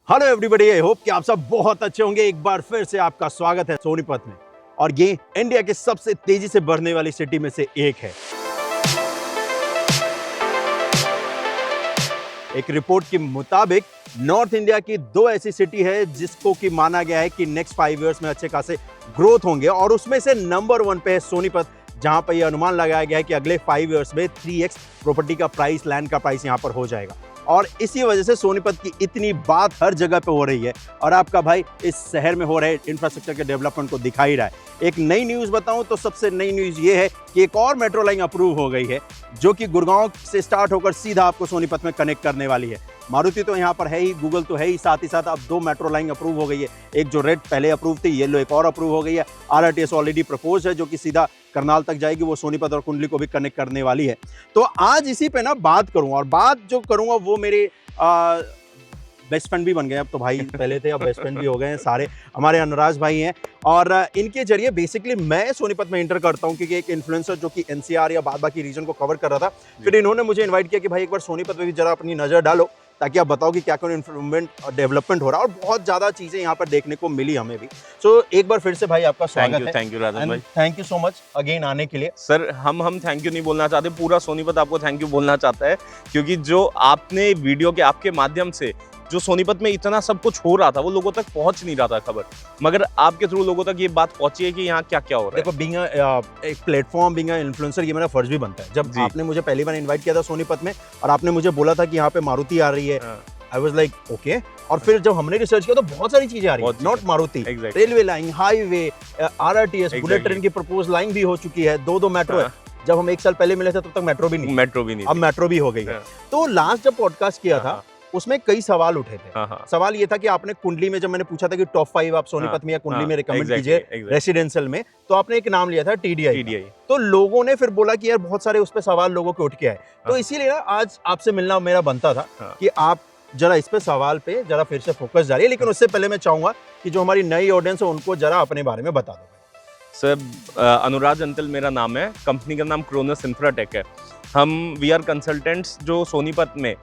Hello everybody, I hope कि आप सब बहुत अच्छे होंगे। एक बार फिर से आपका स्वागत है सोनीपत में, और ये इंडिया के सबसे तेजी से बढ़ने वाली सिटी में से एक है। एक रिपोर्ट के मुताबिक नॉर्थ इंडिया की दो ऐसी सिटी है जिसको कि माना गया है कि नेक्स्ट 5 इयर्स में अच्छे खासे ग्रोथ होंगे, और उसमें से नंबर 1 पे है सोनीपत, जहां पर यह अनुमान लगाया गया है कि अगले 5 इयर्स में 3x प्रॉपर्टी का प्राइस, लैंड का प्राइस यहां पर हो जाएगा। और इसी वजह से सोनीपत की इतनी बात हर जगह पे हो रही है, और आपका भाई इस शहर में हो रहे इंफ्रास्ट्रक्चर के डेवलपमेंट को दिखा ही रहा है। एक नई न्यूज़ बताऊं तो सबसे नई न्यूज़ ये है कि एक और मेट्रो लाइन अप्रूव हो गई है, जो कि गुड़गांव से स्टार्ट होकर सीधा आपको सोनीपत में कनेक्ट करने वाली है। मारुति तो यहाँ पर है ही, गूगल तो है ही, साथ ही साथ अब 2 मेट्रो लाइन अप्रूव हो गई है। एक जो रेड पहले अप्रूव थी, येलो एक और अप्रूव हो गई है। RRTS ऑलरेडी प्रपोज है, जो कि सीधा करनाल तक जाएगी, वो सोनीपत और कुंडली को भी कनेक्ट करने वाली है। तो आज इसी पे ना बात करूंगा, और बात जो करूंगा वो मेरे बेस्ट फ्रेंड भी बन गए अब तो भाई, पहले थे अब बेस्ट फ्रेंड भी हो गए हैं सारे, हमारे अनुराज भाई हैं। और इनके जरिए बेसिकली मैं सोनीपत में इंटर करता हूं, क्योंकि एक इन्फ्लुएंसर जो कि NCR या बाद बाकी रीजन को कवर कर रहा था, फिर इन्होंने मुझे इन्वाइट किया कि भाई एक बार सोनीपत में भी जरा अपनी नज़र डालो, ताकि आप बताओ कि क्या क्या इम्प्रूवमेंट और डेवलपमेंट हो रहा है। और बहुत ज़्यादा चीज़ें यहाँ पर देखने को मिली हमें भी। सो एक बार फिर से भाई आपका स्वागत है। थैंक यू राजन भाई, thank you so much again आने के लिए। सर हम थैंक यू नहीं बोलना चाहते, पूरा सोनीपत आपको थैंक यू बोलना चाहता है, क्योंकि जो आपने वीडियो के आपके माध्यम से जो सोनीपत में इतना सब कुछ हो रहा था वो लोगों तक पहुंच नहीं रहा था खबर, मगर आपके थ्रू लोगों तक ये बात पहुंची है कि यहाँ क्या क्या हो रहा है। देखो, बीइंग एक प्लेटफॉर्म, बीइंग इन्फ्लुएंसर, ये मेरा फर्ज भी बनता है। जब आपने मुझे पहली बार इन्वाइट किया था सोनीपत में, और आपने मुझे बोला था कि यहाँ पे मारुति आ रही है, आई वाज लाइक ओके। और फिर जब हमने रिसर्च किया तो बहुत सारी चीजें आ रही हैं, not Maruti, railway line, highway, RRTS, bullet train की प्रपोज लाइन भी हो चुकी है, 2 मेट्रो है। जब हम 1 साल पहले मिले थे तब तक मेट्रो भी नहीं, अब मेट्रो भी हो गई है। तो लास्ट जब पॉडकास्ट किया था उसमें कई सवाल उठे थे। सवाल ये था कि आपने कुंडली में, जब मैंने पूछा था कि टॉप 5 आप सोनीपत में या कुंडली में रिकमेंड कीजिए रेसिडेंशियल में, तो आपने एक नाम लिया था TDI। तो लोगों ने फिर बोला कि यार बहुत सारे उस पे सवाल लोगों के उठ के आए, तो इसीलिए ना आज आपसे मिलना मेरा बनता था कि आप जरा इस पे सवाल पे जरा फिर से फोकस जा रही है। लेकिन उससे पहले मैं चाहूंगा कि जो हमारी नई ऑडियंस है उनको जरा अपने बारे में बता दो। सर अनुराज अंतल मेरा नाम है, कंपनी का नाम क्रोनस इंफ्राटेक है। हम वी आर कंसल्टेंट्स जो सोनीपत में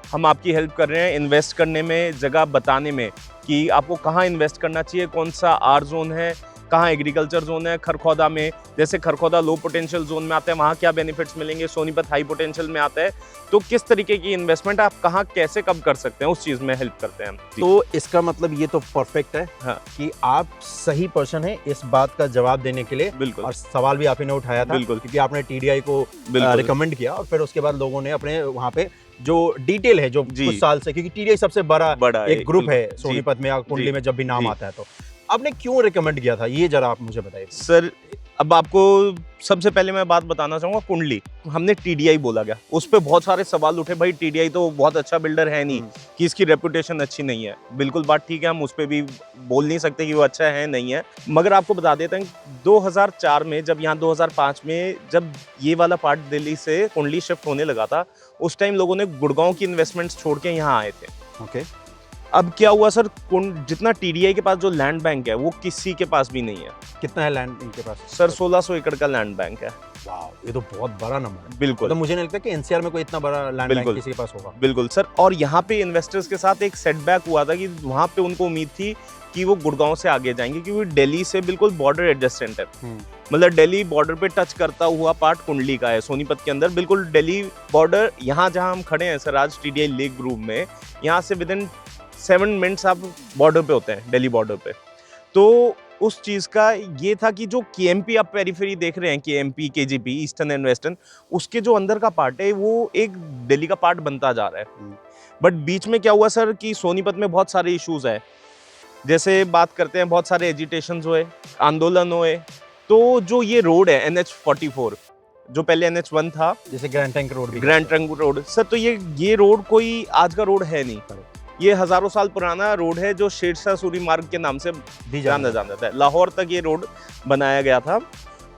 हम आपकी हेल्प कर रहे हैं इन्वेस्ट करने में, जगह बताने में कि आपको कहाँ इन्वेस्ट करना चाहिए, कौन सा R जोन है, कहाँ एग्रीकल्चर जोन है। खरखौदा में, जैसे खरखौदा लो पोटेंशियल जोन में आता है, वहाँ क्या बेनिफिट्स मिलेंगे, सोनीपत हाई पोटेंशियल में आता है, तो किस तरीके की इन्वेस्टमेंट आप कहाँ कैसे कब कर सकते हैं, उस चीज़ में हेल्प करते हैं हम। तो इसका मतलब ये तो परफेक्ट है कि आप सही पर्सन है इस बात का जवाब देने के लिए। बिल्कुल। और सवाल भी आप ही ने उठाया था, बिल्कुल, क्योंकि आपने TDI को रिकमेंड किया, और फिर उसके बाद लोगों ने अपने वहाँ पे जो डिटेल है, जो कुछ साल से, क्योंकि TDI सबसे बड़ा एक ग्रुप है सोनीपत में या कुंडली में जब भी नाम आता है, तो आपने क्यों रिकमेंड किया था ये जरा आप मुझे बताइए। सर अब आपको सबसे पहले मैं बात बताना चाहूँगा, कुंडली हमने TDI बोला गया, उस पर बहुत सारे सवाल उठे, भाई TDI तो बहुत अच्छा बिल्डर है नहीं, कि इसकी रेपुटेशन अच्छी नहीं है। बिल्कुल बात ठीक है, हम उस पर भी बोल नहीं सकते कि वो अच्छा है नहीं है, मगर आपको बता देते हैं 2004 में, जब यहाँ 2005 में जब ये वाला पार्ट दिल्ली से कुंडली शिफ्ट होने लगा था, उस टाइम लोगों ने गुड़गांव की इन्वेस्टमेंट्स छोड़ के यहाँ आए थे। ओके। अब क्या हुआ सर, जितना TDI के पास जो लैंड बैंक है वो किसी के पास भी नहीं है। कितना है लैंड इनके पास? सर 1600 एकड़ का लैंड बैंक है। वाह, ये तो बहुत बड़ा नंबर है। बिल्कुल, तो मुझे नहीं लगता कि NCR में कोई इतना बड़ा लैंड बैंक किसी के पास होगा। बिल्कुल सर, और यहाँ पे इन्वेस्टर्स के साथ एक सेटबैक हुआ था कि वहाँ पे उनको उम्मीद थी कि वो गुड़गांव से आगे जाएंगे, क्योंकि दिल्ली से बिल्कुल बॉर्डर एडजेसेंट है। मतलब दिल्ली बॉर्डर पे टच करता हुआ पार्ट कुंडली का है, सोनीपत के अंदर बिल्कुल दिल्ली बॉर्डर। यहाँ जहाँ हम खड़े हैं सर आज TDI लेक ग्रुप में, यहाँ से विदिन 7 मिनट्स आप बॉर्डर पे होते हैं, दिल्ली बॉर्डर पे। तो उस चीज़ का ये था कि जो KMP आप पेरिफेरी देख रहे हैं, KMP, KGP, eastern and western, उसके जो अंदर का पार्ट है वो एक दिल्ली का पार्ट बनता जा रहा है। बट बीच में क्या हुआ सर कि सोनीपत में बहुत सारे इश्यूज है, जैसे बात करते हैं बहुत सारे एजिटेशंस हुए, आंदोलन हुए। तो जो ये रोड है NH44, जो पहले NH1 था, जैसे ग्रैंड ट्रंक रोड सर, तो ये रोड कोई आज का रोड है नहीं, ये हजारों साल पुराना रोड है, जो शेरशाह सूरी मार्ग के नाम से जाना जाता है। लाहौर तक ये रोड बनाया गया था।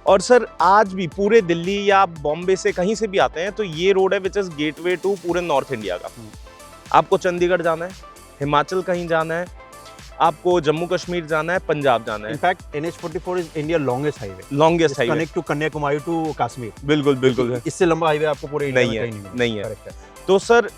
और सर आज भी पूरे दिल्ली या बॉम्बे से कहीं से भी आते हैं तो ये रोड है विच इज गेटवे टू पूरे नॉर्थ इंडिया का। आपको चंडीगढ़ जाना है, हिमाचल कहीं जाना है, आपको जम्मू कश्मीर जाना है, पंजाब जाना है। In fact NH44 is India longest highway, connect to Kanyakumari to Kashmir. बिल्कुल, इससे लंबा हाईवे आपको पूरे इंडिया में नहीं है। तो सर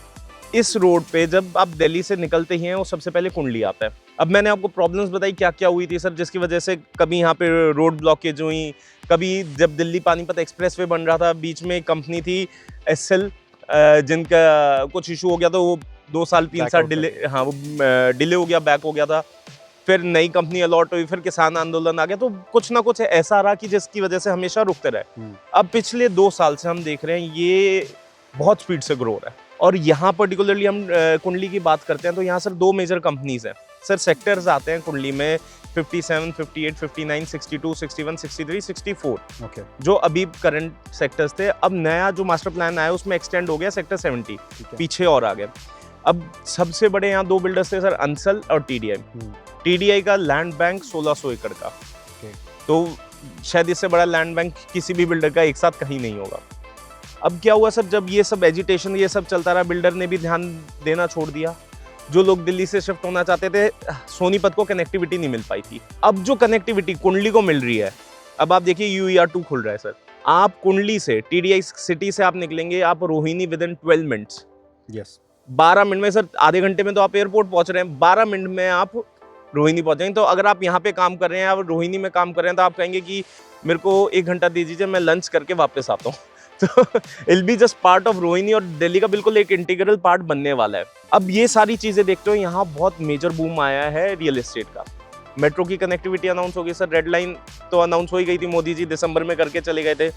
इस रोड पे जब आप दिल्ली से निकलते ही हैं वो सबसे पहले कुंडली आता है। अब मैंने आपको प्रॉब्लम्स बताई क्या क्या हुई थी सर, जिसकी वजह से कभी यहाँ पे रोड ब्लॉकेज हुई, कभी जब दिल्ली पानीपत एक्सप्रेसवे बन रहा था बीच में एक कंपनी थी एसएल, जिनका कुछ इशू हो गया था, वो 2 साल 3 साल डिले, हाँ वो डिले हो गया, बैक हो गया था। फिर नई कंपनी अलॉट हुई, फिर किसान आंदोलन आ गया, तो कुछ ना कुछ ऐसा रहा कि जिसकी वजह से हमेशा रुकते रहे। अब पिछले 2 साल से हम देख रहे हैं ये बहुत स्पीड से ग्रो हो रहा है। और यहाँ पर्टिकुलरली हम कुंडली की बात करते हैं तो यहाँ सर 2 मेजर कंपनीज हैं सर, सेक्टर्स आते हैं कुंडली में 57, 58, 59, 62, 61, 63, 64 ओके, जो अभी करंट सेक्टर्स थे। अब नया जो मास्टर प्लान आया उसमें एक्सटेंड हो गया सेक्टर 70, पीछे और आ गए। अब सबसे बड़े यहाँ 2 बिल्डर्स थे सर, अंसल और टीडीआई। टीडीआई का लैंड बैंक 1600 एकड़ का, तो शायद इससे बड़ा लैंड बैंक किसी भी बिल्डर का एक साथ कहीं नहीं होगा। अब क्या हुआ सर, जब ये सब एजिटेशन ये सब चलता रहा, बिल्डर ने भी ध्यान देना छोड़ दिया। जो लोग दिल्ली से शिफ्ट होना चाहते थे, सोनीपत को कनेक्टिविटी नहीं मिल पाई थी। अब जो कनेक्टिविटी कुंडली को मिल रही है, अब आप देखिए UER2 खुल रहा है सर, आप कुंडली से टीडीआई सिटी से आप निकलेंगे, आप Rohini with in 12 minutes, yes 12 minute में सर, आधे घंटे में तो आप एयरपोर्ट पहुंच रहे हैं, 12 मिनट में आप रोहिणी पहुंचेंगे। तो अगर आप यहाँ पे काम कर रहे हैं, आप रोहिणी में काम कर रहे हैं, तो आप कहेंगे कि मेरे को 1 घंटा दे दीजिए, मैं लंच करके वापस आता हूँ। तो it'll be just part of Rohini, और दिल्ली का बिल्कुल एक इंटीग्रल पार्ट बनने वाला है। अब ये सारी चीजें देखते हो, यहाँ बहुत मेजर बूम आया है रियल एस्टेट का। मेट्रो की कनेक्टिविटी अनाउंस हो गई सर, रेड लाइन तो अनाउंस हो ही गई थी, मोदी जी दिसंबर में करके चले गए थे।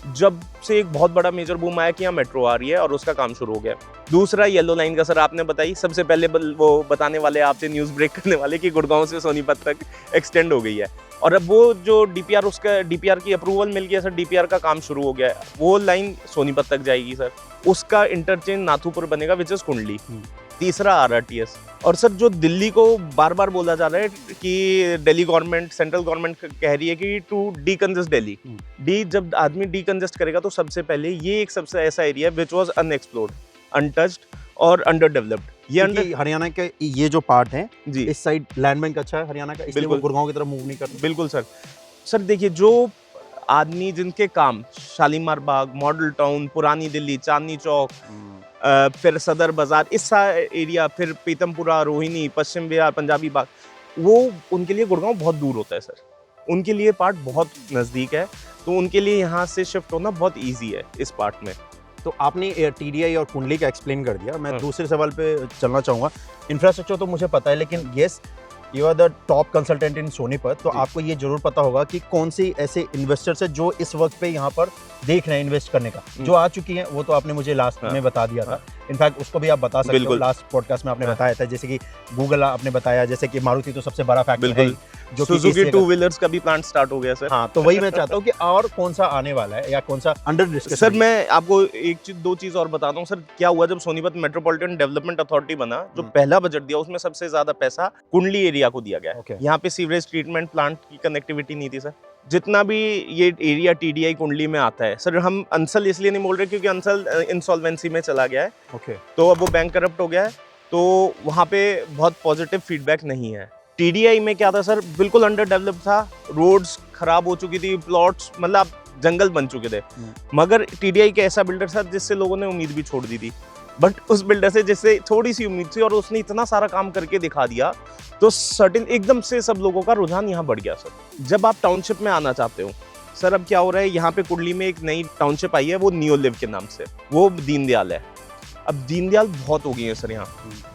जब से एक बहुत बड़ा मेजर बूम आया कि यहाँ मेट्रो आ रही है और उसका काम शुरू हो गया। दूसरा येलो लाइन का सर आपने बताई, सबसे पहले वो बताने वाले आपसे न्यूज़ ब्रेक करने वाले कि गुड़गांव से सोनीपत तक एक्सटेंड हो गई है। और अब वो जो डीपीआर, उसका डीपीआर की अप्रूवल मिल गया सर, डीपीआर का काम शुरू हो गया है, वो लाइन सोनीपत तक जाएगी सर। उसका इंटरचेंज नाथूपुर बनेगा विच इज कुंडली। तीसरा RRTS। और सर जो दिल्ली को बार बार बोला जा रहा है कि दिल्ली गवर्नमेंट, सेंट्रल गवर्नमेंट कह रही है कि टू डीकंजेस्ट दिल्ली, जब आदमी डीकंजेस्ट करेगा तो सबसे पहले ये एक सबसे ऐसा area which was unexplored, untouched और अंडर डेवलप्ड। ये हरियाणा के ये जो पार्ट है जी, इस साइड लैंड बैंक अच्छा है हरियाणा का, इसलिए वो गुड़गांव की तरफ मूव नहीं करते। बिल्कुल सर। सर देखिए, जो आदमी जिनके काम शालीमार बाग, मॉडल टाउन, पुरानी दिल्ली, चांदनी चौक, फिर सदर बाजार, इस एरिया, फिर पीतमपुरा, रोहिणी, पश्चिम विहार, पंजाबी बाग, वो उनके लिए गुड़गांव बहुत दूर होता है सर, उनके लिए पार्ट बहुत नज़दीक है, तो उनके लिए यहाँ से शिफ्ट होना बहुत ईजी है इस पार्ट में। तो आपने टीडीआई और कुंडली का एक्सप्लेन कर दिया, मैं दूसरे सवाल पे चलना चाहूँगा। इंफ्रास्ट्रक्चर तो मुझे पता है, लेकिन yes you are the top consultant in Sonipat, तो आपको ये जरूर पता होगा कि कौन सी ऐसे इन्वेस्टर्स है जो इस वक्त पे यहाँ पर देख रहे हैं इन्वेस्ट करने का, जो आ चुकी हैं, वो तो आपने मुझे लास्ट में बता दिया था। इनफैक्ट उसको भी आप बता सकते हो, लास्ट पॉडकास्ट में आपने बताया था, जैसे कि गूगल आपने बताया, जैसे कि मारुति तो सबसे बड़ा फैक्टर है, जो सुजुकी 2 व्हीलर्स का भी प्लांट स्टार्ट हो गया सर। हाँ, तो वही मैं चाहता हूँ कि और कौन सा आने वाला है या कौन सा अंडर डिस्कशन। सर मैं आपको दो चीज और बताता हूँ सर। क्या हुआ, जब सोनीपत मेट्रोपॉलिटन डेवलपमेंट अथॉरिटी बना, जो पहला बजट दिया उसमें सबसे ज्यादा पैसा कुंडली एरिया को दिया गया है। यहाँ पे सीवरेज ट्रीटमेंट प्लांट की कनेक्टिविटी नहीं थी सर। जितना भी ये एरिया टीडीआई कुंडली में आता है सर, हम अंसल इसलिए नहीं बोल रहे क्योंकि अंसल इंसॉल्वेंसी में चला गया है, तो अब वो बैंक करप्ट हो गया है, तो वहाँ पे बहुत पॉजिटिव फीडबैक नहीं है। टीडीआई में क्या था सर, बिल्कुल अंडर डेवलप था, रोड्स खराब हो चुकी थी, प्लॉट्स मतलब जंगल बन चुके थे, मगर टीडीआई के ऐसा बिल्डर था जिससे लोगों ने उम्मीद भी छोड़ दी थी। बट उस बिल्डर से जिससे थोड़ी सी उम्मीद थी और उसने इतना सारा काम करके दिखा दिया, तो सर्टेन एकदम से सब लोगों का रुझान यहाँ बढ़ गया सर। जब आप टाउनशिप में आना चाहते हो सर, अब क्या हो रहा है, यहाँ पे कुंडली में एक नई टाउनशिप आई है, वो नियो लिव के नाम से, वो दीनदयाल है। अब दीनदयाल बहुत हो गई है सर यहाँ।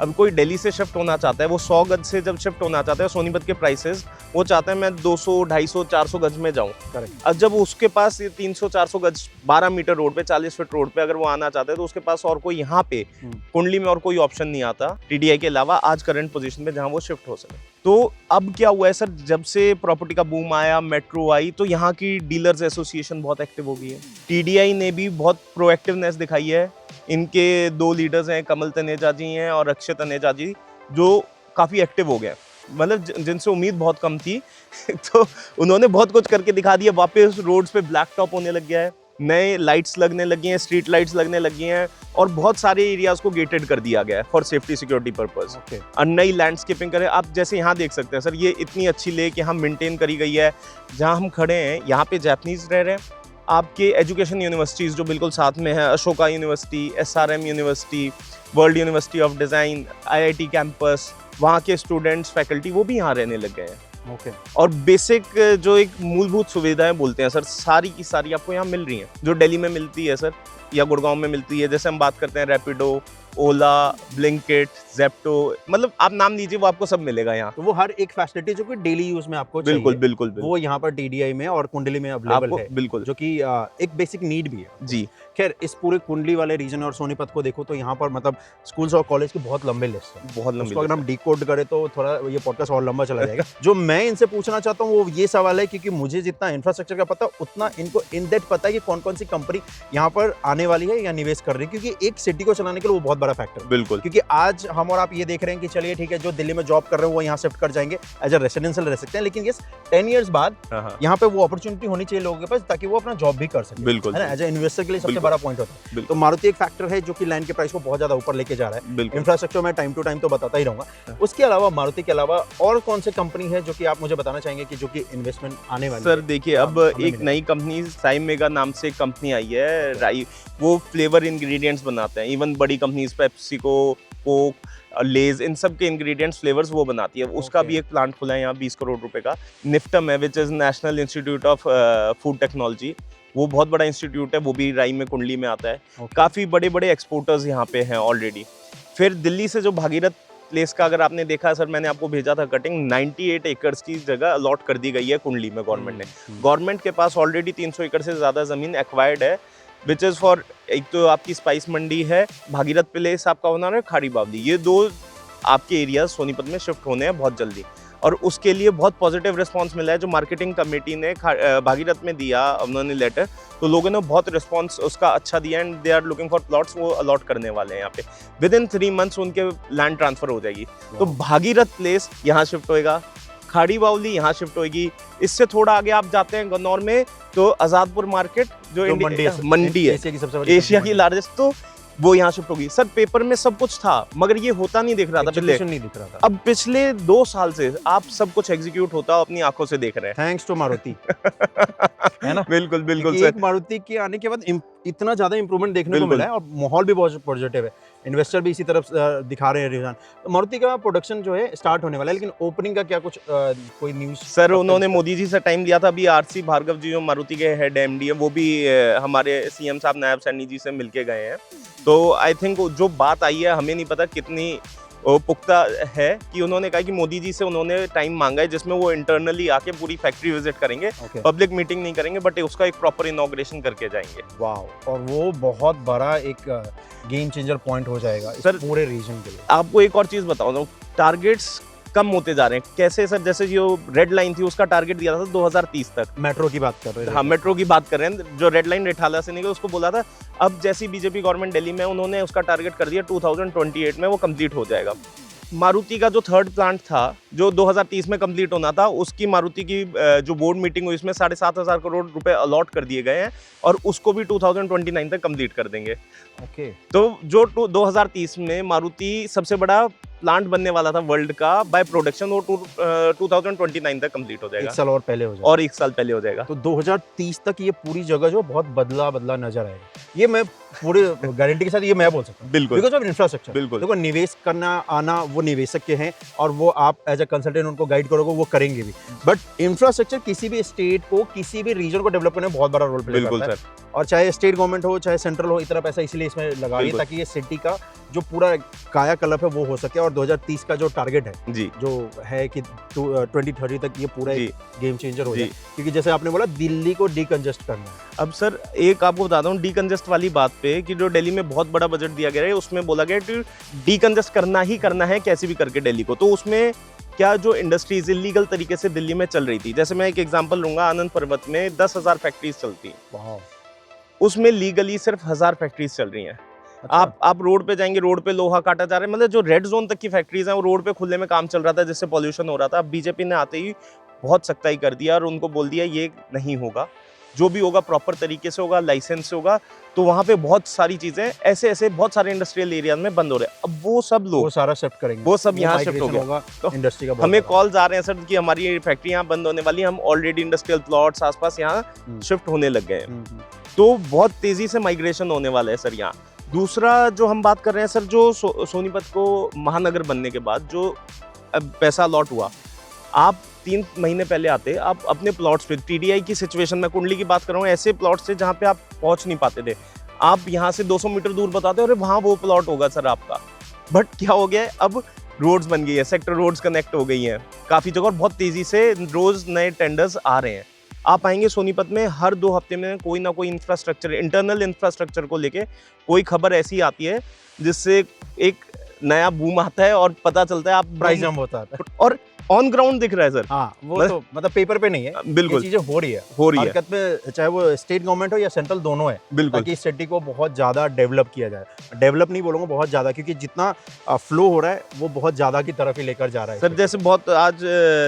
अब कोई दिल्ली से शिफ्ट होना चाहता है, वो 100 गज से जब शिफ्ट होना चाहता है, सोनीपत के प्राइसेस वो चाहता है मैं 200, 250, 400 गज में जाऊँ। अब जब उसके पास 300, 400 गज 12 मीटर रोड पे, 40 फीट रोड पे अगर वो आना चाहता है, तो उसके पास और कोई यहाँ पे कुंडली में और कोई ऑप्शन नहीं आता टीडीआई के अलावा आज करंट पोजीशन में जहाँ वो शिफ्ट हो सके। तो अब क्या हुआ है सर, जब से प्रॉपर्टी का बूम आया, मेट्रो आई, तो यहाँ की डीलर्स एसोसिएशन बहुत एक्टिव हो गई है। टीडीआई ने भी बहुत प्रोएक्टिवनेस दिखाई है। इनके 2 लीडर्स हैं, कमल तनेजा जी हैं और अक्षय तनेजा जी, जो काफ़ी एक्टिव हो गए, मतलब जिनसे उम्मीद बहुत कम थी तो उन्होंने बहुत कुछ करके दिखा दिया। वापस रोड्स पे ब्लैक टॉप होने लग गया है, नए लाइट्स लगने लगी हैं, स्ट्रीट लाइट्स लगने लगी हैं, और बहुत सारे एरियाज को गेटेड कर दिया गया है फॉर सेफ्टी सिक्योरिटी पर्पस। और नई लैंडस्केपिंग करें, आप जैसे यहाँ देख सकते हैं सर, ये इतनी अच्छी लेक यहाँ मेंटेन करी गई है। जहाँ हम खड़े हैं यहाँ पे जापानीज रह रहे हैं, आपके एजुकेशन यूनिवर्सिटीज़ जो बिल्कुल साथ में है, Ashoka university, SRM university, world university of design, IIT campus, वहाँ के स्टूडेंट्स, फैकल्टी वो भी यहाँ रहने लग गए हैं। ओके। और बेसिक जो एक मूलभूत सुविधाएं बोलते हैं सर, सारी की सारी आपको यहाँ मिल रही हैं, जो दिल्ली में मिलती है सर या गुड़गांव में मिलती है। जैसे हम बात करते हैं रैपिडो, ओला, ब्लिंकिट, जेप्टो, मतलब आप नाम लीजिए वो आपको सब मिलेगा यहाँ। तो वो हर एक फैसिलिटी जो कि डेली यूज में आपको चाहिए, बिल्कुल बिल्कुल बिल्कुल वो यहाँ पर TDI में और कुंडली में अवेलेबल आपको है, बिल्कुल जो कि एक बेसिक नीड भी है। जी। खैर, इस पूरे कुंडली वाले रीजन और सोनीपत को देखो तो यहाँ पर मतलब स्कूल्स और कॉलेज की बहुत लंबी लिस्ट है। बहुत लंबी उसको अगर list हम डिकोड करें तो थोड़ा ये पॉडकास्ट और लंबा चला जाएगा। जो मैं इनसे पूछना चाहता हूँ वो ये सवाल है, क्योंकि मुझे जितना इंफ्रास्ट्रक्चर का पता उतना इनको इन डेप्थ पता है कि कौन कौन सी कंपनी यहाँ पर आने वाली है या निवेश कर रही है, क्योंकि एक सिटी को चलाने के लिए वो बहुत बड़ा फैक्टर है। बिल्कुल क्योंकि आज हम और आप ये देख रहे हैं कि चलिए ठीक है, जो दिल्ली में जॉब कर रहे हैं वो यहाँ शिफ्ट कर जाएंगे, एज अ रेसिडेंशियल रह सकते हैं, लेकिन ये 10 इयर्स बाद हाँ यहाँ पे वो अपॉर्चुनिटी होनी चाहिए लोगों के पास, ताकि वो अपना जॉब भी कर सके। बिल्कुल है ना, एज अ इन्वेस्टर के लिए सबसे बिल्कुल। बड़ा पॉइंट होता है। बिल्कुल। तो मारुति एक फैक्टर है जो कि लैंड के प्राइस को बहुत ज्यादा ऊपर लेके जा रहा है। बिल्कुल। इंफ्रास्ट्रक्चर में टाइम टू टाइम तो बताता ही रहूंगा। उसके अलावा मारुति के अलावा और कौन से कंपनी है जो कि आप मुझे बताना चाहेंगे कि जो कि इन्वेस्टमेंट आने वाली सर है? देखिए, अब हमें एक मिलेगा। नई कंपनी साई मेगा नाम से एक कंपनी आई है, राई, वो फ्लेवर इंग्रेडिएंट्स बनाते हैं। इवन बड़ी कंपनीज पेप्सिको, कोक, लेज, इन सब के इंग्रेडिएंट्स, फ्लेवर्स वो बनाती है। उसका Okay. भी एक प्लांट खुला है यहाँ 20 करोड़ रुपए का। निफ्टम है, which is national institute of food technology, वो बहुत बड़ा इंस्टीट्यूट है, वो भी राई में, कुंडली में आता है। Okay. काफ़ी बड़े बड़े एक्सपोर्टर्स यहाँ पे हैं ऑलरेडी। फिर दिल्ली से जो भागीरथ प्लेस का अगर आपने देखा सर, मैंने आपको भेजा था कटिंग, 98 एकर्स की जगह अलॉट कर दी गई है कुंडली में गवर्नमेंट ने। गवर्नमेंट के पास ऑलरेडी 300 एकड़ से ज़्यादा ज़मीन एक्वायर्ड है, विच इज़ फॉर, एक तो आपकी स्पाइस मंडी है, भागीरथ प्लेस आपका होना है, खाड़ी बावली, ये दो आपके एरिया सोनीपत में शिफ्ट होने हैं बहुत जल्दी। और उसके लिए बहुत पॉजिटिव रिस्पांस मिला है। जो मार्केटिंग कमेटी ने भागीरथ में दिया उन्होंने लेटर, तो लोगों ने बहुत रिस्पांस उसका अच्छा दिया, and they are looking for plots, वो अलॉट करने वाले हैं यहाँ पे। विद इन 3 मंथ्स उनके लैंड ट्रांसफर हो जाएगी। तो भागीरथ प्लेस यहाँ शिफ्ट होएगा, खाड़ी बावली यहाँ शिफ्ट होएगी। इससे थोड़ा आगे आप जाते हैं गन्नौर में, तो आजादपुर मार्केट जो मंडी है, एशिया की सबसे बड़ी एशिया की लार्जेस्ट, तो वो यहाँ शिफ्ट होगी। सर पेपर में सब कुछ था, मगर ये होता नहीं दिख रहा था पहले। नहीं दिख रहा था। अब पिछले 2 साल से आप सब कुछ एग्जीक्यूट होता अपनी आंखों से देख रहे हैं। Thanks to Maruti. है ना? बिल्कुल बिल्कुल क्योंकि सर। एक मारुति के आने के बाद इतना ज्यादा इंप्रूवमेंट देखने को बिल्कुल। मिला है, और माहौल भी बहुत पॉजिटिव है। इन्वेस्टर भी इसी तरफ दिखा रहे हैं रुझान। तो मारुति का प्रोडक्शन जो है स्टार्ट होने वाला है, लेकिन ओपनिंग का क्या कुछ कोई न्यूज़? सर उन्होंने मोदी जी से टाइम लिया था। अभी आरसी भार्गव जी जो मारुति के हेड MD है, वो भी हमारे CM साहब नायब सैनी जी से मिलके गए हैं। तो आई थिंक जो बात आई है, हमें नहीं पता कितनी पुख्ता है, कि उन्होंने कहा कि मोदी जी से उन्होंने टाइम मांगा है, जिसमें वो इंटरनली आके पूरी फैक्ट्री विजिट करेंगे, पब्लिक मीटिंग नहीं करेंगे, बट उसका एक प्रॉपर इनॉग्रेशन करके जाएंगे। वाह, और वो बहुत बड़ा एक गेम चेंजर पॉइंट हो जाएगा इस सर, पूरे रीजन के लिए। आपको एक और चीज़ बताऊँ, टारगेट्स कम होते जा रहे हैं। कैसे सर? जैसे जो रेड लाइन थी उसका टारगेट दिया था 2030 तक। मेट्रो की बात कर रहे हैं। हाँ, मेट्रो की बात कर रहे हैं। जो रेड लाइन रिठाला से निकली उसको बोला था, अब जैसी बीजेपी गवर्नमेंट दिल्ली में, उन्होंने उसका टारगेट कर दिया 2028 में वो कंप्लीट हो जाएगा। मारुति का जो थर्ड प्लांट था जो 2030 में कंप्लीट होना था, उसकी मारुति की जो बोर्ड मीटिंग हुई, इसमें 7,500 करोड़ रुपए अलॉट कर दिए गए हैं, और उसको भी 2029 तक कंप्लीट कर देंगे। ओके। तो जो 2030 में मारुति सबसे बड़ा प्लांट बनने वाला था वर्ल्ड का बाय प्रोडक्शन, वो 2029 तक कंप्लीट हो जाएगा। 1 साल और पहले हो जाएगा। और 1 साल पहले हो जाएगा। तो 2030 तक ये पूरी जगह जो बहुत बदला नजर आएगा। ये मैं पूरी गारंटी के साथ ये मैं बोल सकता हूँ। बिल्कुल। Because of infrastructure. बिल्कुल। देखो, निवेश करना आना वो निवेशक के हैं, और वो आप एज अ कंसल्टेंट उनको गाइड करोगे, वो करेंगे भी। बट इंफ्रास्ट्रक्चर किसी भी स्टेट को, किसी भी रीजन को डेवलप करने में बहुत बड़ा रोल प्ले बिल्कुल करता है। सर। और चाहे स्टेट गवर्नमेंट हो, चाहे सेंट्रल हो, इतना पैसा इसलिए इसमें लगा रही है ताकि ये सिटी का जो पूरा कायाकल्प है वो हो सके। और 2030 का जो टारगेट है जी, जो है कि 2030 तक ये पूरा जी, गेम चेंजर हो जी। जाए, क्योंकि जैसे आपने बोला दिल्ली को डीकंजेस्ट करना है। अब सर एक आपको बताता हूँ डीकंजेस्ट वाली बात पे, कि जो दिल्ली में बहुत बड़ा बजट दिया गया है, उसमें बोला गया कि डीकंजेस्ट करना ही करना है कैसे भी करके दिल्ली को। तो उसमें क्या जो इंडस्ट्रीज इलीगल तरीके से दिल्ली में चल रही थी, जैसे मैं एक एग्जांपल लूंगा, आनंद पर्वत में 10,000 फैक्ट्रीज चलती, उसमें लीगली सिर्फ 1,000 फैक्ट्रीज चल रही हैं। अच्छा। आप रोड पे जाएंगे, रोड पे लोहा काटा जा रहा है, मतलब जो रेड जोन तक की फैक्ट्रीज हैं वो रोड पे खुले में काम चल रहा था, जिससे पॉल्यूशन हो रहा था। अब बीजेपी ने आते ही बहुत सख्ताई कर दिया और उनको बोल दिया ये नहीं होगा। जो भी होगा प्रॉपर तरीके से होगा, लाइसेंस से होगा, तो वहाँ पे बहुत सारी चीजें ऐसे बहुत सारे इंडस्ट्रियल एरिया में बंद हो रहे हैं। अब वो सब लोग वो सारा शिफ्ट करेंगे, वो सब यहाँ शिफ्ट हो migration गया। होगा तो इंडस्ट्री का। हमें कॉल्स आ रहे हैं सर कि हमारी ये फैक्ट्री यहाँ बंद होने वाली है, हम ऑलरेडी इंडस्ट्रियल प्लॉट्स आसपास यहाँ शिफ्ट होने लग गए हैं। तो बहुत तेजी से माइग्रेशन होने वाला है सर यहाँ। दूसरा जो हम बात कर रहे हैं सर, जो सोनीपत को महानगर बनने के बाद जो पैसा अलॉट हुआ, आप 3 महीने पहले आते, आप अपने प्लॉट्स पे टीडीआई की सिचुएशन में, कुंडली की बात कर रहा हूँ, ऐसे प्लॉट्स थे जहाँ पे आप पहुँच नहीं पाते थे, आप यहाँ से 200 मीटर दूर बताते अरे वहाँ वो प्लॉट होगा सर आपका। बट क्या हो गया है, अब रोड्स बन गई है, सेक्टर रोड्स कनेक्ट हो गई हैं काफ़ी जगह, और बहुत तेज़ी से रोज़ नए टेंडर्स आ रहे हैं। आप आएंगे सोनीपत में, हर 2 हफ्ते में कोई ना कोई इंफ्रास्ट्रक्चर, इंटरनल इंफ्रास्ट्रक्चर को लेके कोई खबर ऐसी आती है जिससे एक नया बूम आता है और पता चलता है आप प्राइस जंप होता है और ऑन ग्राउंड दिख रहा है सर। हाँ, वो तो मतलब पेपर पे नहीं है, बिल्कुल ये चीजें हो रही है हरकत में, चाहे वो स्टेट गवर्नमेंट हो या सेंट्रल, दोनों है, बिल्कुल, ताकि इस सिटी को बहुत ज्यादा डेवलप किया जाए। डेवलप नहीं बोलूंगा, बहुत ज्यादा, क्योंकि जितना फ्लो हो रहा है वो बहुत ज्यादा की तरफ ही लेकर जा रहा है सर। जैसे बहुत आज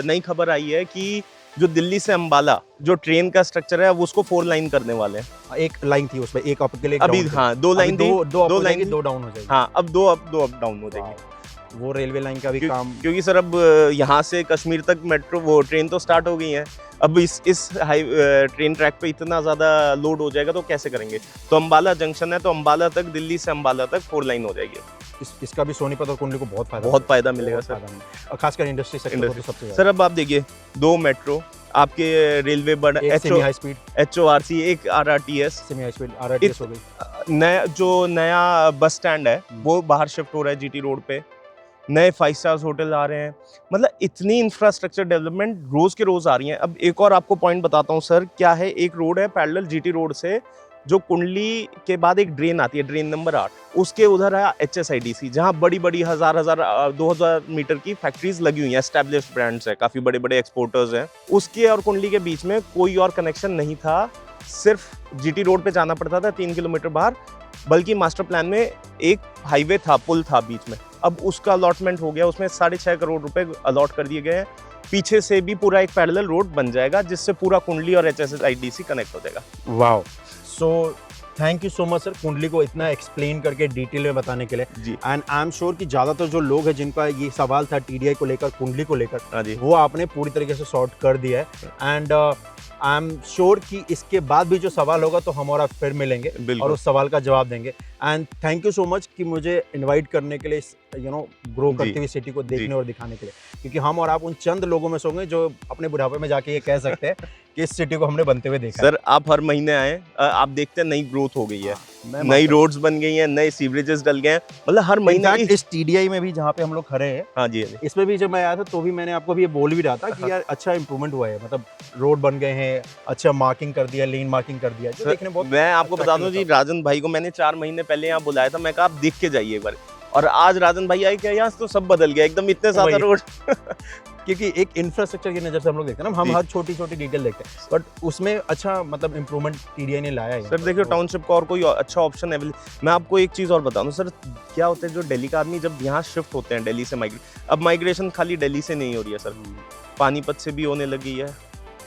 नई खबर आई है कि जो दिल्ली से अंबाला जो ट्रेन का स्ट्रक्चर है, अब उसको 4 लाइन करने वाले हैं। एक लाइन थी उसमें, एक अप के लिए, अभी हाँ 2 लाइन थी, 2 लाइन, 2 डाउन हो जाएगी। हाँ अब 2 अप डाउन हो जाएगी। वो रेलवे लाइन का भी काम, क्योंकि सर अब यहाँ से कश्मीर तक मेट्रो वो ट्रेन तो स्टार्ट हो गई है, अब इस हाई ट्रेन ट्रैक पे इतना ज़्यादा लोड हो जाएगा तो कैसे करेंगे। तो अंबाला जंक्शन है, तो अंबाला तक, दिल्ली से अंबाला तक 4 लाइन हो जाएगी। इसका भी सोनीपत और कुंडली को बहुत फायदा मिलेगा सर, और खासकर इंडस्ट्री सेक्टर को तो सबसे सर। अब आप देखिए 2 मेट्रो आपके, रेलवे बड़ा हाई स्पीड HORC, एक RRTS, semi high speed RRTS हो गई। नया बस स्टैंड है वो बाहर शिफ्ट हो रहा है GT रोड पे, नए 5 स्टार्स होटल आ रहे हैं, मतलब इतनी इंफ्रास्ट्रक्चर डेवलपमेंट रोज के रोज आ रही है। अब एक और आपको पॉइंट बताता हूँ सर, क्या है, एक रोड है पैरेलल GT रोड से, जो कुंडली के बाद एक ड्रेन आती है, ड्रेन नंबर 8, उसके उधर है HSIDC, जहाँ बड़ी 2000 मीटर की फैक्ट्रीज लगी हुई हैं, एस्टैब्लिश्ड ब्रांड्स है, काफी बड़े एक्सपोर्टर्स हैं। उसके और कुंडली के बीच में कोई और कनेक्शन नहीं था, सिर्फ GT रोड पे जाना पड़ता था 3 किलोमीटर बाहर, बल्कि मास्टर प्लान में एक हाईवे था, पुल था बीच में, अब उसका अलॉटमेंट हो गया, उसमें 6.5 करोड़ रुपए अलॉट कर दिए गए हैं। पीछे से भी पूरा एक पैरेलल रोड बन जाएगा, जिससे पूरा कुंडली और HSIDC कनेक्ट हो जाएगा। Wow, so thank you so much sir, कुंडली को इतना एक्सप्लेन करके डिटेल में बताने के लिए जी। एंड आई एम श्योर कि ज़्यादातर जो लोग हैं जिनका ये सवाल था टीडीआई को लेकर, कुंडली को लेकर, वो आपने पूरी तरीके से सॉर्ट कर दिया है। एंड आई एम श्योर कि इसके बाद भी जो सवाल होगा तो हम और आप फिर मिलेंगे और उस सवाल का जवाब देंगे। And thank you so much कि मुझे इनवाइट करने के लिए, ग्रो करती हुई सिटी को देखने और दिखाने के लिए, क्योंकि हम और आप उन चंद लोगों में से होंगे जो अपने बुढ़ापे में जाके ये कह सकते हैं कि इस सिटी को हमने बनते हुए देखा। सर आप हर महीने आए, आप देखते हैं नई ग्रोथ हो गई है, नई रोड्स बन गई हैं, नए सीवरेजेस डल गए हैं, मतलब हर महीने। इस टीडीआई में भी जहाँ पे हम लोग खड़े हैं, हाँ जी, इसमें भी जब मैं आया था तो भी मैंने आपको भी ये बोल भी रहा था कि यार अच्छा इंप्रूवमेंट हुआ है, मतलब रोड बन गए हैं, अच्छा मार्किंग कर दिया, लेन मार्किंग कर दिया, जो देखने बहुत। मैं आपको बता दूं जी, राजन भाई को मैंने 4 महीने पहले यहाँ बुलाया था, मैं कहा आप देख के जाइए एक बार, और आज राजन भाई आए, क्या यहाँ तो सब बदल गया एकदम, इतने ज्यादा रोड क्योंकि एक इंफ्रास्ट्रक्चर की नजर से हम लोग देखते हैं ना, हम हर छोटी डिटेल देखते हैं, बट उसमें अच्छा मतलब इंप्रूवमेंट टीडीआई ने लाया है। सर देखिए टाउनशिप का और कोई अच्छा ऑप्शन है। मैं आपको एक चीज़ और बता दूं सर, क्या होता है, जो दिल्ली का आदमी जब यहाँ शिफ्ट होते हैं, दिल्ली से अब माइग्रेशन खाली दिल्ली से नहीं हो रही है सर, पानीपत से भी होने लगी है,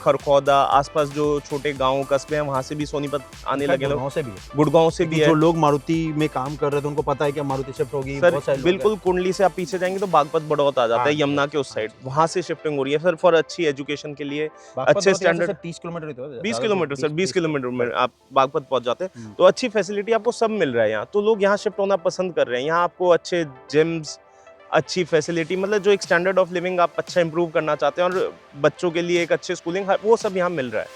खरखौदा, आसपास जो छोटे गांव कस्बे हैं वहां से भी सोनीपत आने लगे लोग, गुड़गांव से भी है। जो लोग मारुति में काम कर रहे थे उनको पता है कि मारुति शिफ्ट होगी सर, बिल्कुल कुंडली से आप पीछे जाएंगे तो बागपत बड़ौत आ जाता है, यमुना के उस साइड, वहां से शिफ्टिंग हो रही है सर, फॉर अच्छी एजुकेशन के लिए, अच्छे standard. 30 kilometre 20 kilometre sir, 20 kilometre में आप बागपत पहुंच जाते हैं, तो अच्छी फैसिलिटी आपको सब मिल रहा है यहाँ, तो लोग यहाँ शिफ्ट होना पसंद कर रहे हैं। यहाँ आपको अच्छे जिम्स, अच्छी फैसिलिटी, मतलब जो एक स्टैंडर्ड ऑफ लिविंग आप अच्छा इंप्रूव करना चाहते हैं, और बच्चों के लिए एक अच्छे स्कूलिंग, वो सब यहाँ मिल रहा है।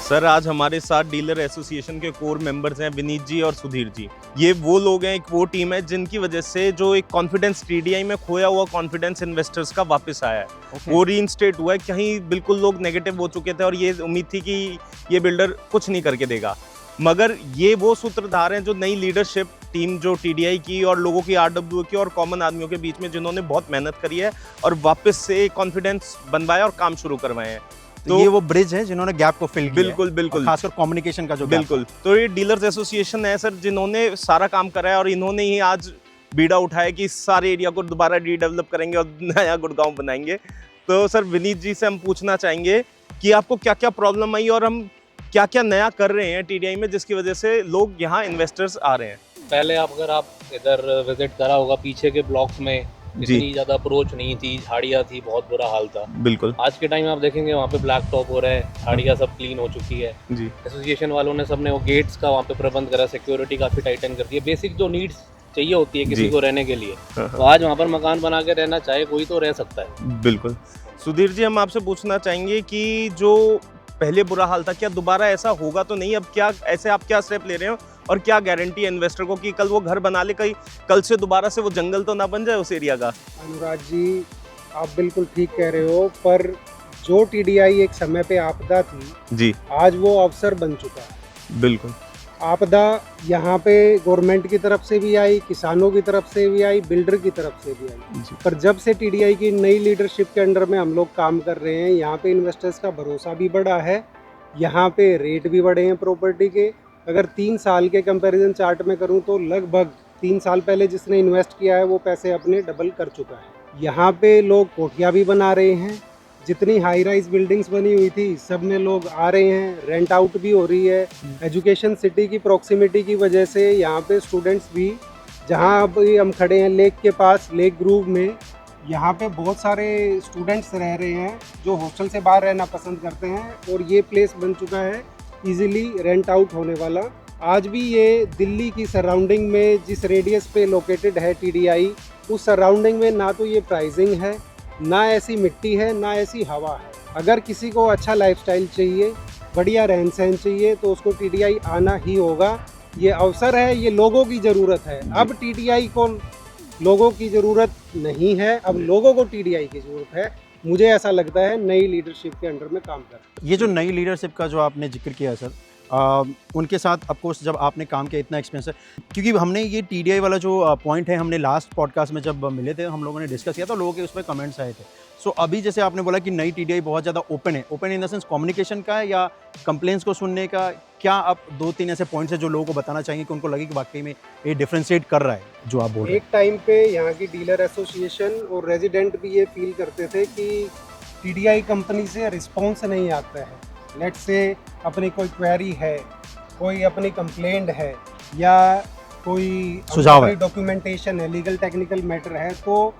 सर आज हमारे साथ डीलर एसोसिएशन के कोर मेंबर्स हैं विनीत जी और सुधीर जी। ये वो लोग हैं, एक वो टीम है जिनकी वजह से जो एक कॉन्फिडेंस टीडीआई में खोया हुआ कॉन्फिडेंस इन्वेस्टर्स का वापस आया है, वो रीइंस्टेट हुआ है। कहीं बिल्कुल लोग नेगेटिव हो चुके थे और ये उम्मीद थी कि ये बिल्डर कुछ नहीं करके देगा, मगर ये वो सूत्रधार हैं जो नई लीडरशिप टीम जो टीडीआई की और लोगों की आरडब्ल्यू की और कॉमन आदमियों के बीच में जिन्होंने बहुत मेहनत करी है और वापस से कॉन्फिडेंस बनवाया और काम शुरू करवाए हैं। तो ये वो ब्रिज है जिन्होंने गैप को फिल किया। बिल्कुल खासकर कम्युनिकेशन का जो बिल्कुल। तो ये डीलर्स एसोसिएशन है सर, जिन्होंने सारा काम करा है और इन्होंने ही आज बीड़ा उठाया कि इस सारे एरिया को दोबारा रीडेवलप करेंगे और नया गुड़गांव बनाएंगे। तो सर विनीत जी से हम पूछना चाहेंगे कि आपको क्या क्या प्रॉब्लम आई और हम क्या क्या नया कर रहे हैं टीडीआई में जिसकी वजह से लोग यहाँ इन्वेस्टर्स आ रहे हैं। पहले अगर आप इधर विजिट करा होगा पीछे के ब्लॉक्स में इतनी ज़्यादा अप्रोच नहीं थी, झाड़ियाँ थी, बहुत बुरा हाल था। बिल्कुल। आज के टाइम आप देखेंगे वहाँ पे ब्लैक टॉप हो रहा है, झाड़ियाँ सब क्लीन हो चुकी है जी। एसोसिएशन वालों ने सबने वो गेट्स का वहाँ पे प्रबंध करा, सिक्योरिटी काफ़ी टाइटन कर दी है, बेसिक जो नीड्स चाहिए होती है किसी को रहने के लिए, तो आज वहाँ पर मकान बना के रहना चाहे कोई तो रह सकता है। बिल्कुल। सुधीर जी, हम आपसे पूछना चाहेंगे कि जो पहले बुरा हाल था क्या दोबारा ऐसा होगा तो नहीं? अब क्या ऐसे आप क्या स्टेप ले रहे हो और क्या गारंटी है इन्वेस्टर को कि कल वो घर बना ले, कहीं कल से दोबारा से वो जंगल तो ना बन जाए उस एरिया का? अनुराग जी, आप बिल्कुल ठीक कह रहे हो, पर जो टीडीआई एक समय पे आपदा थी जी, आज वो अवसर बन चुका है। बिल्कुल। आपदा यहाँ पे गवर्नमेंट की तरफ से भी आई, किसानों की तरफ से भी आई, बिल्डर की तरफ से भी आई, पर जब से टीडीआई की नई लीडरशिप के अंडर में हम लोग काम कर रहे हैं, यहाँ पे इन्वेस्टर्स का भरोसा भी बढ़ा है, यहाँ पे रेट भी बढ़े हैं प्रॉपर्टी के। अगर 3 साल के कंपैरिजन चार्ट में करूँ तो लगभग 3 साल पहले जिसने इन्वेस्ट किया है वो पैसे अपने डबल कर चुका है। यहाँ पे लोग कोठियाँ भी बना रहे हैं, जितनी हाई राइज बिल्डिंग्स बनी हुई थी सब में लोग आ रहे हैं, रेंट आउट भी हो रही है। एजुकेशन सिटी की प्रॉक्सिमिटी की वजह से यहाँ पे स्टूडेंट्स भी, जहाँ अब हम खड़े हैं लेक के पास, लेक ग्रूव में, यहाँ पे बहुत सारे स्टूडेंट्स रह रहे हैं जो हॉस्टल से बाहर रहना पसंद करते हैं और ये प्लेस बन चुका है इजीली रेंट आउट होने वाला। आज भी ये दिल्ली की सराउंडिंग में जिस रेडियस पे लोकेटेड है टीडीआई, उस सराउंडिंग में ना तो ये प्राइसिंग है, ना ऐसी मिट्टी है, ना ऐसी हवा है। अगर किसी को अच्छा लाइफस्टाइल चाहिए, बढ़िया रहन सहन चाहिए तो उसको टीडीआई आना ही होगा। ये अवसर है, ये लोगों की ज़रूरत है। अब टीडीआई को लोगों की ज़रूरत नहीं है, अब लोगों को टीडीआई की ज़रूरत है। मुझे ऐसा लगता है नई लीडरशिप के अंडर में काम कर। ये जो नई लीडरशिप का जो आपने जिक्र किया सर, उनके साथ ऑफकोर्स जब आपने काम किया इतना एक्सपीरियंस है, क्योंकि हमने ये टीडीआई वाला जो पॉइंट है हमने लास्ट पॉडकास्ट में जब मिले थे हम लोगों ने डिस्कस किया तो लोगों के उस पर कमेंट्स आए थे। सो अभी जैसे आपने बोला कि नई टीडीआई बहुत ज़्यादा ओपन है, open in the sense communication का है या कंप्लेंट्स को सुनने का, क्या आप 2-3 ऐसे पॉइंट्स है जो लोगों को बताना चाहिए कि उनको लगे कि वाकई में ये डिफ्रेंशिएट कर रहा है जो आप बोल रहे हैं? एक टाइम पे यहाँ की डीलर एसोसिएशन और रेजिडेंट भी ये फील करते थे कि टीडीआई कंपनी से रिस्पॉन्स नहीं आता है। लेट्स से अपनी कोई क्वेरी है, कोई अपनी कंप्लेंट है या कोई सुझाव है, डॉक्यूमेंटेशन है, लीगल टेक्निकल मैटर है, तो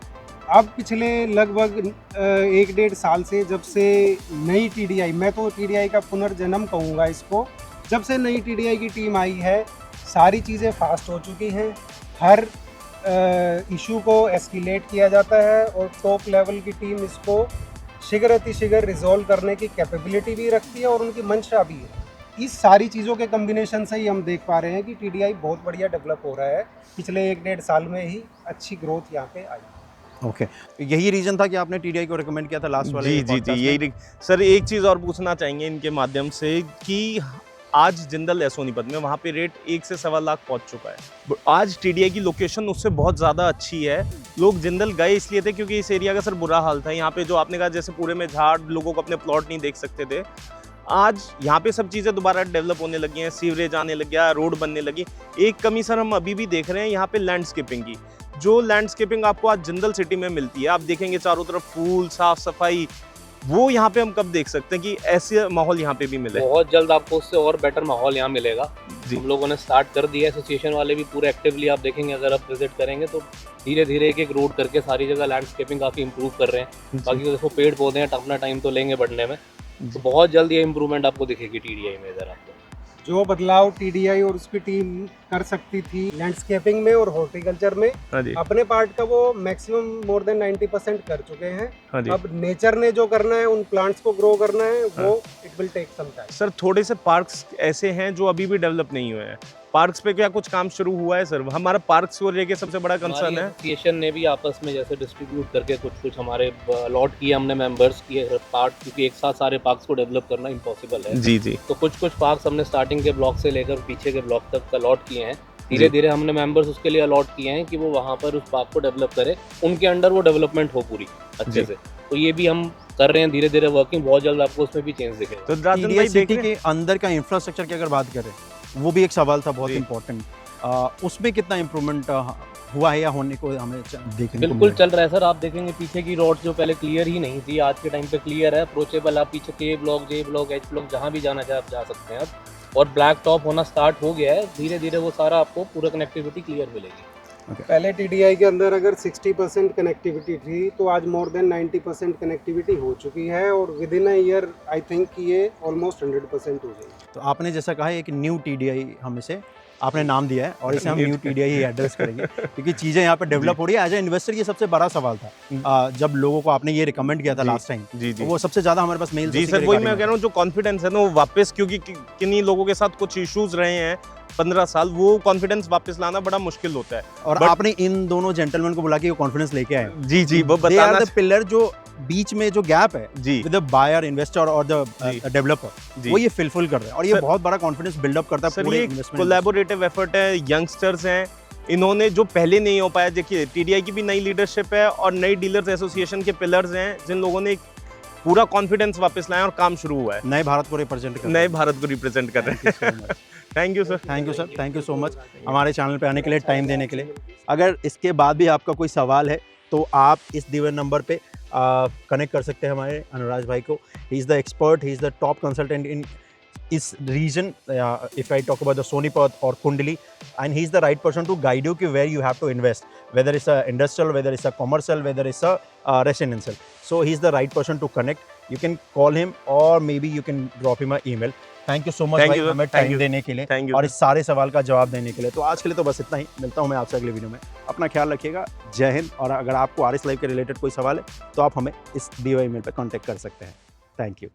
अब पिछले लगभग 1-1.5 साल से जब से नई टीडीआई, मैं तो टीडीआई का पुनर्जन्म कहूँगा इसको, जब से नई टीडीआई की टीम आई है सारी चीज़ें फास्ट हो चुकी हैं। हर इशू को एस्केलेट किया जाता है और टॉप लेवल की टीम इसको शीघ्र अतिशीघ्र रिजॉल्व करने की कैपेबिलिटी भी रखती है और उनकी मंशा भी है। इस सारी चीज़ों के कम्बिनेशन से ही हम देख पा रहे हैं कि टीडीआई बहुत बढ़िया डेवलप हो रहा है। पिछले 1-1.5 साल में ही अच्छी ग्रोथ यहाँ पे आई। ओके, यही रीजन था कि आपने टीडीआई को रिकमेंड किया था लास्ट वाले जी, यही। सर एक चीज़ और पूछना चाहेंगे इनके माध्यम से कि आज जिंदल सोनीपत में वहाँ पे रेट 1 से 1.25 लाख पहुँच चुका है। आज टीडीआई की लोकेशन उससे बहुत ज़्यादा अच्छी है। लोग जिंदल गए इसलिए थे क्योंकि इस एरिया का सर बुरा हाल था। यहाँ पे जो आपने कहा जैसे पूरे में झाड़, लोगों को अपने प्लॉट नहीं देख सकते थे। आज यहाँ पे सब चीज़ें दोबारा डेवलप होने लगी हैं, सीवरेज आने लग गया, रोड बनने लगी। एक कमी सर हम अभी भी देख रहे हैं यहाँ पे लैंडस्केपिंग की। जो लैंडस्केपिंग आपको आज जिंदल सिटी में मिलती है, आप देखेंगे चारों तरफ फूल, साफ सफाई, वो यहाँ पे हम कब देख सकते हैं कि ऐसे माहौल यहाँ पे भी मिले? बहुत जल्द आपको उससे और बेटर माहौल यहाँ मिलेगा। हम लोगों ने स्टार्ट कर दिया, एसोसिएशन वाले भी पूरे एक्टिवली, आप देखेंगे अगर आप विजिट करेंगे तो धीरे धीरे एक रोड करके सारी जगह लैंडस्केपिंग काफ़ी इंप्रूव कर रहे हैं। बाकी तो देखो पेड़ पौधे हैं, अपना टाइम तो लेंगे बढ़ने में, तो बहुत जल्द ये इंप्रूवमेंट आपको दिखेगी टीडीआई में। इधर आपको जो बदलाव टीडीआई और उसकी टीम कर सकती थी लैंडस्केपिंग में और हॉर्टिकल्चर में, अपने पार्ट का वो मैक्सिमम मोर देन 90% कर चुके हैं। अब नेचर ने जो करना है, उन प्लांट्स को ग्रो करना है, वो it will take some time. Sir थोड़े से पार्क्स ऐसे हैं जो अभी भी डेवलप नहीं हुए हैं। पार्क्स पे क्या कुछ काम शुरू हुआ है सर? हमारा पार्क्स को लेके सबसे बड़ा कंसर्न है। एसोसिएशन ने भी आपस में जैसे डिस्ट्रीब्यूट करके कुछ हमारे अलॉट किए हमने मेंबर्स की पार्क, क्योंकि एक साथ सारे पार्क्स को डेवलप करना इम्पॉसिबल है। जी। तो कुछ पार्क्स हमने स्टार्टिंग के ब्लॉक से लेकर पीछे के ब्लॉक तक अलॉट किए हैं। धीरे धीरे हमने मेंबर्स उसके लिए अलॉट किए हैं कि वो वहाँ पर उस पार्क को डेवलप करे, उनके अंडर वो डेवलपमेंट हो पूरी अच्छे से। तो ये भी हम कर रहे हैं धीरे धीरे वर्किंग, बहुत जल्द आपको उसमें भी चेंज दिखेगा। तो राजन भाई सिटी के अंदर का इंफ्रास्ट्रक्चर की अगर बात करें, वो भी एक सवाल था बहुत इम्पोर्टेंट। उसमें कितना इम्प्रूवमेंट हुआ है या होने को हमें देखने को बिल्कुल मिला? चल रहा है सर। आप देखेंगे पीछे की रोड जो पहले क्लियर ही नहीं थी, आज के टाइम पे क्लियर है, अप्रोचेबल। आप पीछे के ब्लॉक, जे ब्लॉक, एच ब्लॉक जहाँ भी जाना चाहे आप जा सकते हैं अब। और ब्लैक टॉप होना स्टार्ट हो गया है, धीरे धीरे वो सारा आपको पूरा कनेक्टिविटी क्लियर मिलेगी। पहले TDI के अंदर अगर 60% कनेक्टिविटी थी तो आज मोर देन 90% कनेक्टिविटी हो चुकी है और with in a year I think ये ऑलमोस्ट 100% हो जाएगी। तो आपने जैसा कहा एक न्यू TDI हम इसे आपने नाम दिया है और इसे हम न्यू TDI ही एड्रेस करेंगे क्योंकि चीज़ें यहाँ पे डेवलप हो रही है। एज ए इन्वेस्टर ये सबसे बड़ा सवाल था जब लोगों को आपने ये रिकमेंड किया था लास्ट टाइम, जी जी वो सबसे ज़्यादा हमारे पास मेल। जी सर, वही मैं कह रहा हूँ, जो कॉन्फिडेंस है ना वो वापस, क्योंकि किन्हीं लोगों के साथ कुछ इश्यूज रहे हैं 15 साल, वो कॉन्फिडेंस वापस लाना बड़ा मुश्किल होता है। और आपने इन दोनों जेंटलमैन को बुला के वो कॉन्फिडेंस लेके आए। जी जी, वो दे आर बताना द पिलर जो बीच में जो गैप है जी विद द बायर, इन्वेस्टर और द डेवलपर, जी। वो ये फिलफिल कर रहे हैं और ये सर- बहुत बड़ा कॉन्फिडेंस बिल्डअप करता है सर, पूरे ये इन्वेस्टमेंट। कोलैबोरेटिव एफर्ट है, यंगस्टर्स हैं, इन्होंने जो पहले नहीं हो पाया। देखिए TDI की भी नई लीडरशिप है और नई डीलर्स एसोसिएशन के पिलर्स हैं जिन लोगों ने पूरा कॉन्फिडेंस वापस लाया और काम शुरू हुआ है, नए भारत को रिप्रेजेंट कर नए भारत को रिप्रेजेंट कर रहे हैं। Thank you sir. Thank you sir, thank you so much हमारे चैनल पे आने के लिए, टाइम देने के लिए। अगर इसके बाद भी आपका कोई सवाल है तो आप इस दिए हुए नंबर पे कनेक्ट कर सकते हैं हमारे अनुराज भाई को। He is the expert, he is the top consultant in इस region, if I talk about the Sonipat और Kundli, and he is the right person to guide you कि where you have to invest, whether it's a industrial, whether it's a commercial, whether it's a residential. So he is the right person to connect. You can call him और maybe you can drop him a email. Thank you so much Thank भाई you, sir. हमें Thank time you. देने के लिए thank you. और इस सारे सवाल का जवाब देने के लिए। तो आज के लिए तो बस इतना ही, मिलता हूँ मैं आपसे अगले वीडियो में। अपना ख्याल रखिएगा, जय हिंद। और अगर आपको RS लाइव के रिलेटेड कोई सवाल है तो आप हमें इस दिए हुए ईमेल पर कॉन्टैक्ट कर सकते हैं। Thank you.